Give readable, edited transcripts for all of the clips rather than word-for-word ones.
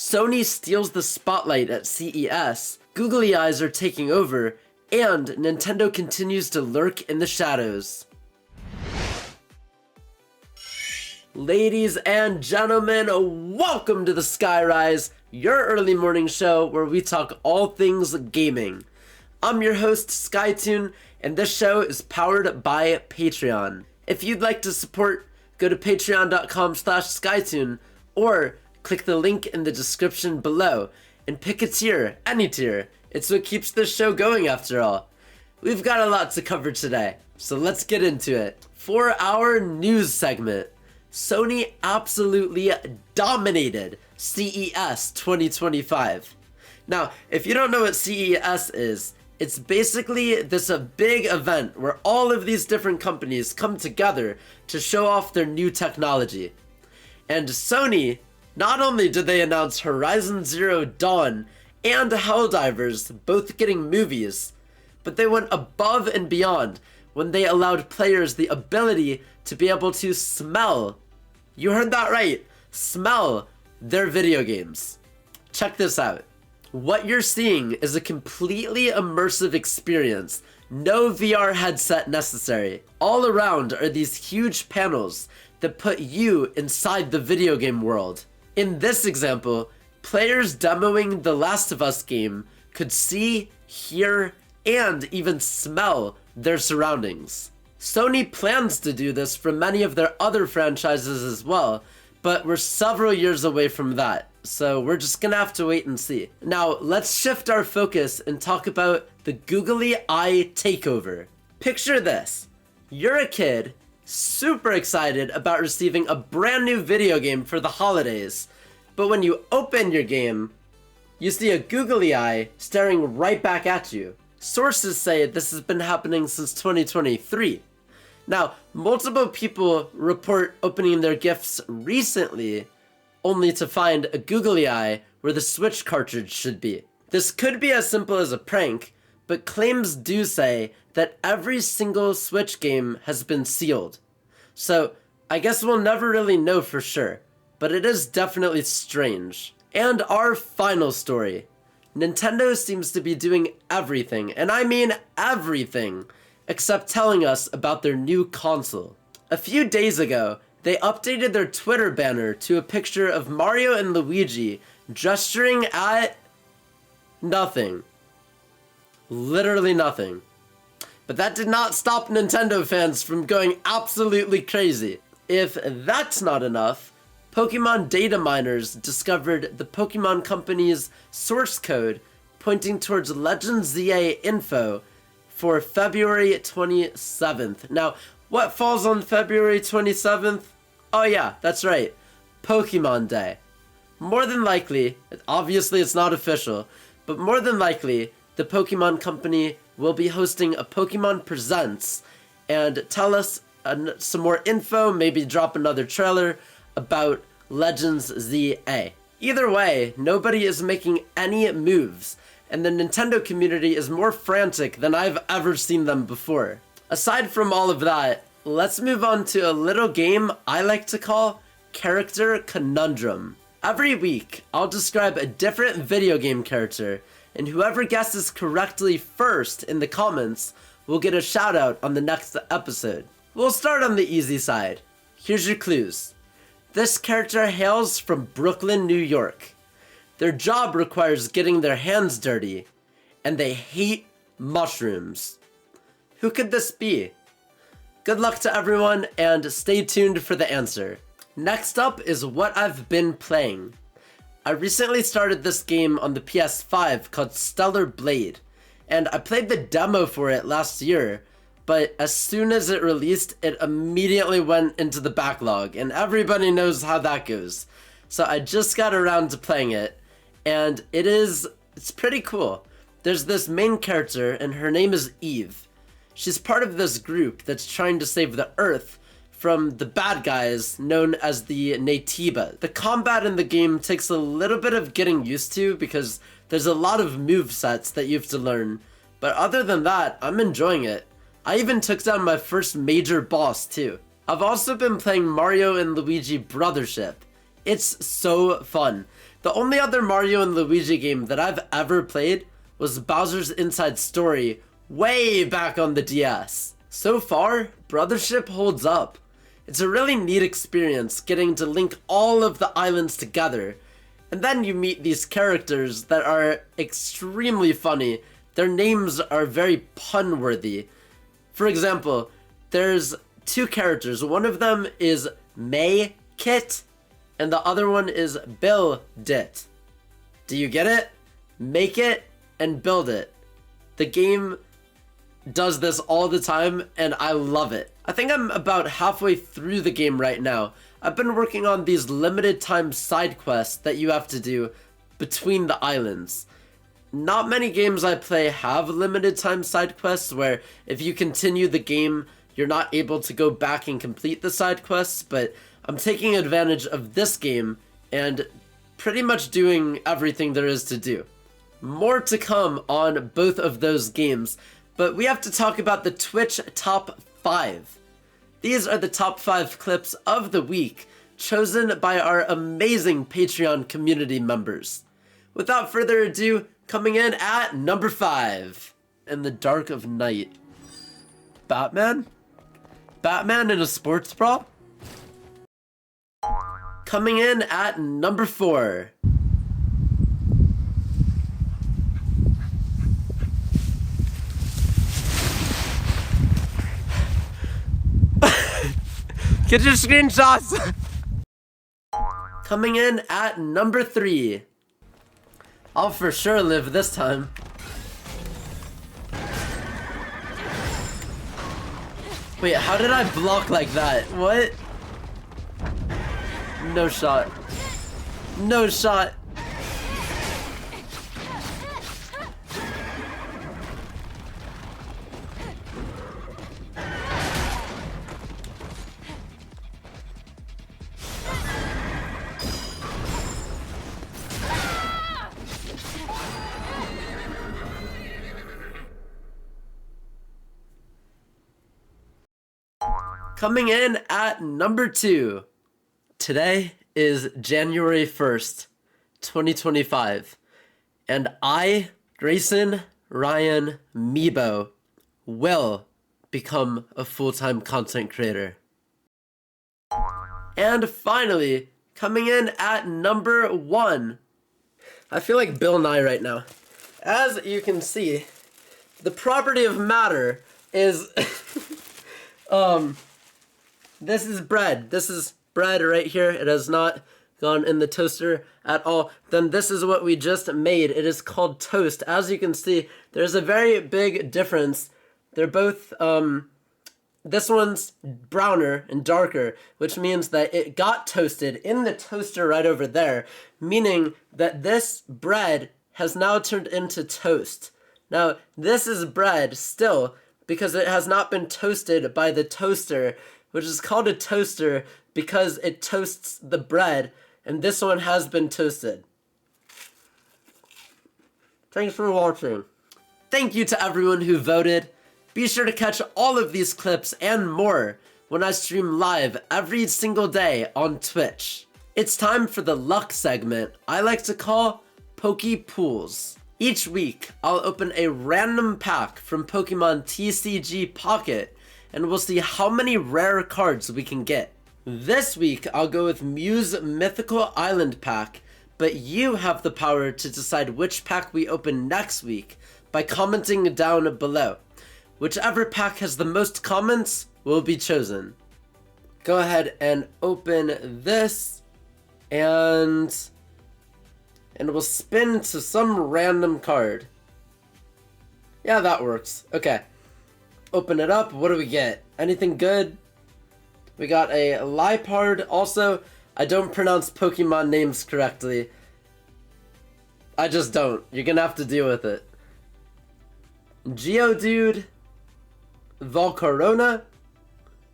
Sony steals the spotlight at CES, googly eyes are taking over, and Nintendo continues to lurk in the shadows. Ladies and gentlemen, welcome to the Skyrise, your early morning show where we talk all things gaming. I'm your host, Skytune, and this show is powered by Patreon. If you'd like to support, go to patreon.com/Skytune, or click the link in the description below and pick a tier, any tier. It's what keeps this show going after all. We've got a lot to cover today, so let's get into it. For our news segment, Sony absolutely dominated CES 2025. Now, if you don't know what CES is, it's basically this big event where all of these different companies come together to show off their new technology. And Sony, not only did they announce Horizon Zero Dawn and Helldivers both getting movies, but they went above and beyond when they allowed players the ability to be able to smell, you heard that right, smell their video games. Check this out. What you're seeing is a completely immersive experience, no VR headset necessary. All around are these huge panels that put you inside the video game world. In this example, players demoing the Last of Us game could see, hear, and even smell their surroundings. Sony plans to do this for many of their other franchises as well, but we're several years away from that, so we're just gonna have to wait and see. Now, let's shift our focus and talk about the googly eye takeover. Picture this. You're a kid, super excited about receiving a brand new video game for the holidays, but when you open your game, you see a googly eye staring right back at you. Sources say this has been happening since 2023. Now, multiple people report opening their gifts recently, only to find a googly eye where the Switch cartridge should be. This could be as simple as a prank, but claims do say that every single Switch game has been sealed. So, I guess we'll never really know for sure, but it is definitely strange. And our final story. Nintendo seems to be doing everything, and I mean everything, except telling us about their new console. A few days ago, they updated their Twitter banner to a picture of Mario and Luigi gesturing at nothing. Literally nothing. But that did not stop Nintendo fans from going absolutely crazy. If that's not enough, Pokemon data miners discovered the Pokémon Company's source code pointing towards Legend ZA info for February 27th. Now, what falls on February 27th? Oh yeah, that's right, Pokemon Day. More than likely, obviously it's not official, but more than likely, the Pokemon Company will be hosting a Pokemon Presents and tell us some more info, maybe drop another trailer about Legends ZA. Either way, nobody is making any moves, and the Nintendo community is more frantic than I've ever seen them before. Aside from all of that, let's move on to a little game I like to call Character Conundrum. Every week, I'll describe a different video game character, and whoever guesses correctly first in the comments will get a shout out on the next episode. We'll start on the easy side. Here's your clues. This character hails from Brooklyn, New York. Their job requires getting their hands dirty, and they hate mushrooms. Who could this be? Good luck to everyone, and stay tuned for the answer. Next up is what I've been playing. I recently started this game on the PS5 called Stellar Blade, and I played the demo for it last year, but as soon as it released, it immediately went into the backlog, and everybody knows how that goes. So I just got around to playing it, and it's pretty cool. There's this main character, and her name is Eve. She's part of this group that's trying to save the Earth from the bad guys known as the Natiba. The combat in the game takes a little bit of getting used to because there's a lot of movesets that you have to learn, but other than that, I'm enjoying it. I even took down my first major boss too. I've also been playing Mario and Luigi Brothership. It's so fun. The only other Mario and Luigi game that I've ever played was Bowser's Inside Story way back on the DS. So far, Brothership holds up. It's a really neat experience getting to link all of the islands together, and then you meet these characters that are extremely funny. Their names are very pun-worthy. For example, there's two characters. One of them is May Kit, and the other one is Bill Dit. Do you get it? Make it and build it. The game does this all the time, and I love it. I think I'm about halfway through the game right now. I've been working on these limited time side quests that you have to do between the islands. Not many games I play have limited time side quests where if you continue the game, you're not able to go back and complete the side quests, but I'm taking advantage of this game and pretty much doing everything there is to do. More to come on both of those games, but we have to talk about the Twitch Top 5. These are the top 5 clips of the week, chosen by our amazing Patreon community members. Without further ado, coming in at number 5, In the Dark of Night. Batman? Batman in a sports bra? Coming in at number 4. Get your screenshots! Coming in at number 3. I'll for sure live this time. Wait, how did I block like that? What? No shot. No shot. Coming in at number 2. Today is January 1st, 2025, and I, Grayson Ryan Meebo, will become a full-time content creator. And finally, coming in at number 1. I feel like Bill Nye right now. As you can see, the property of matter is this is bread. This is bread right here. It has not gone in the toaster at all. Then this is what we just made. It is called toast. As you can see, there's a very big difference. They're both, this one's browner and darker, which means that it got toasted in the toaster right over there, meaning that this bread has now turned into toast. Now, this is bread still because it has not been toasted by the toaster, which is called a toaster because it toasts the bread, and this one has been toasted. Thanks for watching. Thank you to everyone who voted. Be sure to catch all of these clips and more when I stream live every single day on Twitch. It's time for the luck segment I like to call Pok Pools. Each week, I'll open a random pack from Pokemon TCG Pocket, and we'll see how many rare cards we can get. This week, I'll go with Mew's Mythical Island pack, but you have the power to decide which pack we open next week by commenting down below. Whichever pack has the most comments will be chosen. Go ahead and open this, and we'll spin to some random card. Yeah, that works. Okay. Open it up. What do we get? Anything good? We got a Liepard. Also, I don't pronounce Pokemon names correctly. I just don't. You're gonna have to deal with it. Geodude, Volcarona,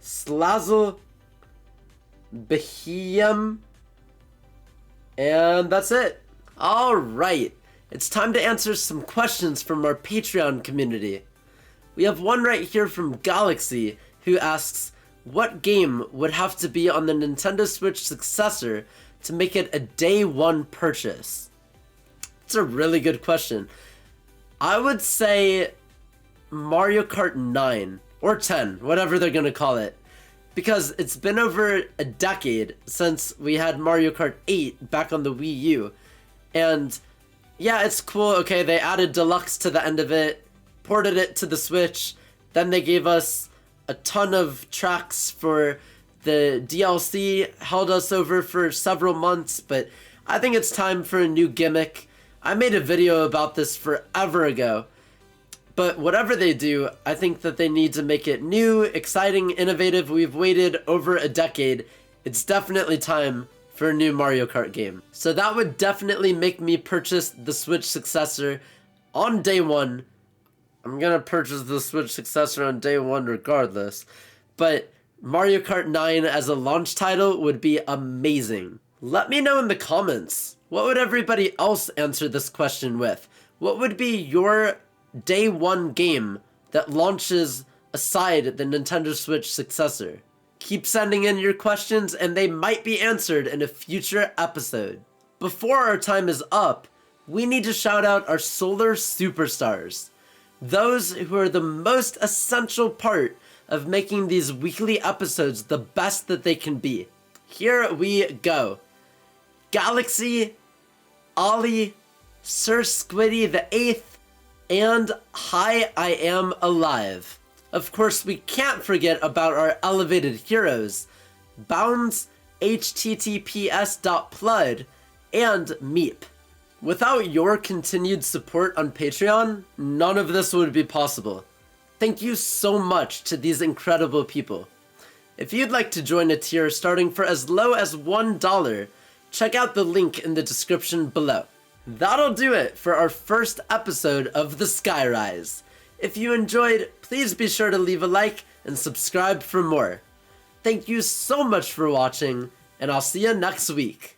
Slazzle, Behem, and that's it. Alright, it's time to answer some questions from our Patreon community. We have one right here from Galaxy, who asks, what game would have to be on the Nintendo Switch successor to make it a day one purchase? It's a really good question. I would say Mario Kart 9 or 10, whatever they're gonna call it, because it's been over a decade since we had Mario Kart 8 back on the Wii U. And yeah, it's cool. Okay, they added Deluxe to the end of it, ported it to the Switch, then they gave us a ton of tracks for the DLC, held us over for several months, but I think it's time for a new gimmick. I made a video about this forever ago, but whatever they do, I think that they need to make it new, exciting, innovative. We've waited over a decade. It's definitely time for a new Mario Kart game. So that would definitely make me purchase the Switch successor on day one. I'm gonna purchase the Switch successor on day one regardless, but Mario Kart 9 as a launch title would be amazing. Let me know in the comments, what would everybody else answer this question with? What would be your day one game that launches aside the Nintendo Switch successor? Keep sending in your questions and they might be answered in a future episode. Before our time is up, we need to shout out our solar superstars. Those who are the most essential part of making these weekly episodes the best that they can be. Here we go. Galaxy, Ollie, Sir Squiddy the 8th, and Hi I Am Alive. Of course, we can't forget about our elevated heroes, Bounds, https.plud, and Meep. Without your continued support on Patreon, none of this would be possible. Thank you so much to these incredible people. If you'd like to join a tier starting for as low as $1, check out the link in the description below. That'll do it for our first episode of the Skyrise. If you enjoyed, please be sure to leave a like and subscribe for more. Thank you so much for watching, and I'll see you next week.